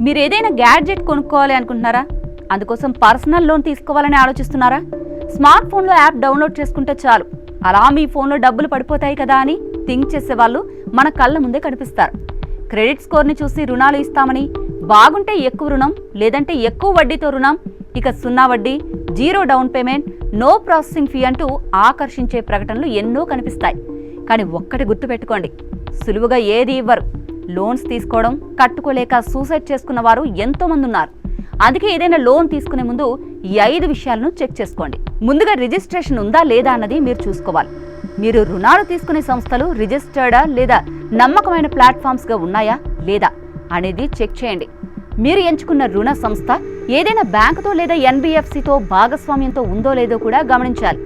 మీరు ఏదైనా గ్యాడ్జెట్ కొనుక్కోవాలి అనుకుంటున్నారా? అందుకోసం పర్సనల్ లోన్ తీసుకోవాలని ఆలోచిస్తున్నారా? స్మార్ట్ ఫోన్లో యాప్ డౌన్లోడ్ చేసుకుంటే చాలు, అలా మీ ఫోన్లో డబ్బులు పడిపోతాయి కదా అని థింక్ చేసే వాళ్ళు మన కళ్ళ ముందే కనిపిస్తారు. క్రెడిట్ స్కోర్ని చూసి రుణాలు ఇస్తామని, బాగుంటే ఎక్కువ రుణం, లేదంటే ఎక్కువ వడ్డీతో రుణం, ఇక 0 వడ్డీ, 0 down payment, no processing fee అంటూ ఆకర్షించే ప్రకటనలు ఎన్నో కనిపిస్తాయి. కానీ ఒక్కటి గుర్తుపెట్టుకోండి, సులువుగా ఏది ఇవ్వరు. లోన్స్ తీసుకోవడం కట్టుకోలేక సూసైడ్ చేసుకున్న వారు ఎంతోమంది ఉన్నారు. అందుకే ఏదైనా లోన్ తీసుకునే ముందు ఈ 5 విషయాలను చెక్ చేసుకోండి. ముందుగా రిజిస్ట్రేషన్ ఉందా లేదా అన్నది మీరు చూసుకోవాలి. మీరు రుణాలు తీసుకునే సంస్థలు రిజిస్టర్డా లేదా నమ్మకమైన ప్లాట్ఫామ్స్గా ఉన్నాయా లేదా అనేది చెక్ చేయండి. మీరు ఎంచుకున్న రుణ సంస్థ ఏదైనా బ్యాంకుతో లేదా ఎన్బిఎఫ్సితో భాగస్వామ్యంతో ఉందో లేదో కూడా గమనించాలి.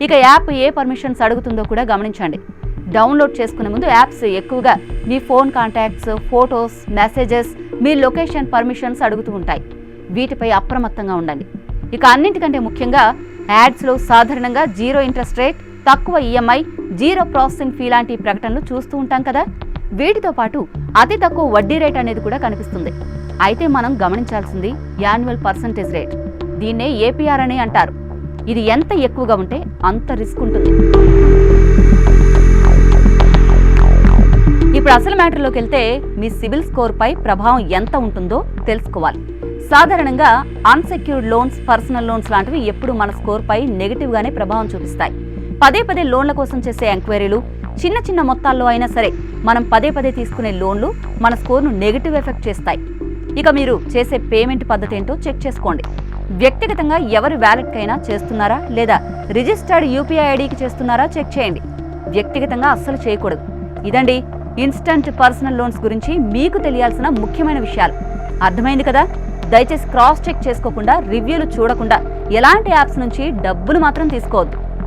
ఇక యాప్ ఏ పర్మిషన్స్ అడుగుతుందో కూడా గమనించండి. డౌన్లోడ్ చేసుకునే ముందు యాప్స్ ఎక్కువగా మీ ఫోన్ కాంటాక్ట్స్, ఫోటోస్, మెసేజెస్, మీ లొకేషన్ పర్మిషన్స్ అడుగుతూ ఉంటాయి. వీటిపై అప్రమత్తంగా ఉండండి. ఇక అన్నింటికంటే ముఖ్యంగా యాడ్స్లో సాధారణంగా 0 ఇంట్రెస్ట్ రేట్, తక్కువ ఈఎంఐ, 0 ప్రాసెసింగ్ ఫీ లాంటి ప్రకటనలు చూస్తూ ఉంటాం కదా. వీటితో పాటు అతి తక్కువ వడ్డీ రేట్ అనేది కూడా కనిపిస్తుంది. అయితే మనం గమనించాల్సింది యాన్యువల్ పర్సంటేజ్ రేట్. దీన్నే ఏపీఆర్ అని అంటారు. ఇది ఎంత ఎక్కువగా ఉంటే అంత రిస్క్ ఉంటుంది. ఇప్పుడు అసలు మ్యాటర్లోకి వెళ్తే మీ సిబిల్ స్కోర్ పై ప్రభావం ఎంత ఉంటుందో తెలుసుకోవాలి. సాధారణంగా అన్సెక్యూర్డ్ లోన్స్, పర్సనల్ లోన్స్ లాంటివి ఎప్పుడు మన స్కోర్ పై నెగిటివ్ గానే ప్రభావం చూపిస్తాయి. పదే లోన్ల కోసం చేసే ఎంక్వైరీలు, చిన్న మొత్తాల్లో అయినా సరే మనం పదే తీసుకునే లోన్లు మన స్కోర్ను నెగిటివ్ ఎఫెక్ట్ చేస్తాయి. ఇక మీరు చేసే పేమెంట్ పద్ధతి ఏంటో చెక్ చేసుకోండి. వ్యక్తిగతంగా ఎవరి వ్యాలెట్కైనా చేస్తున్నారా లేదా రిజిస్టర్డ్ యూపీఐ ఐడికి చేస్తున్నారా చెక్ చేయండి. వ్యక్తిగతంగా అస్సలు చేయకూడదు. ఇదండి ఇన్స్టంట్ పర్సనల్ లోన్స్ గురించి మీకు తెలియాల్సిన ముఖ్యమైన విషయాలు. అర్థమైంది కదా? దయచేసి క్రాస్ చెక్ చేసుకోకుండా, రివ్యూలు చూడకుండా ఎలాంటి యాప్స్ నుంచి డబ్బులు మాత్రం తీసుకోవద్దు.